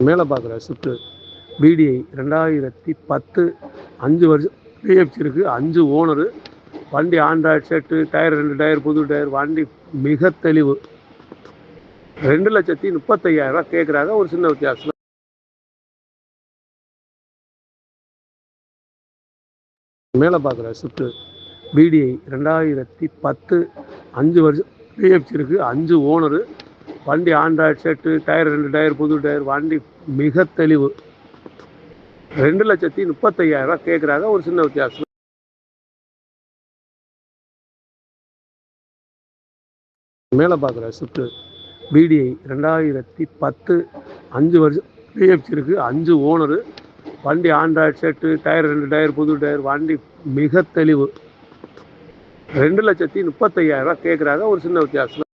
மேலே பார்க்குற Swift VDI 2010 5 வருஷம் பிஎஃப்சி இருக்குது, 5 ஓனரு. வண்டி ஆண்ட்ராய்டு செட்டு, டயர் 2 டயர் புது டயர், வண்டி மிக தெளிவு. 2,35,000 கேட்குறாங்க. ஒரு சின்ன வித்தியாசம். மேலே பார்க்குற ஸ்விஃப்ட்டு VDI 2010 5 வருஷம் பிஎஃப்சி இருக்குது, 5 ஓனரு. வண்டி ஆண்ட்ராய்டு செட்டு, டயர் 2 டயர் புது டயர், வண்டி மிக தெளிவு. 2,35,000 கேட்குறாங்க. ஒரு சின்ன வித்தியாசம். மேலே பார்க்குற ஸ்விஃப்ட்டு VDI 2010 5 வருஷம் பிஎஃப்சி இருக்குது, 5 ஓனரு. வண்டி ஆண்ட்ராய்டு செட்டு, டயர் 2 டயர் புது டயர், வண்டி மிக தெளிவு. 2,35,000 கேட்குறாங்க. ஒரு சின்ன வித்தியாசம்.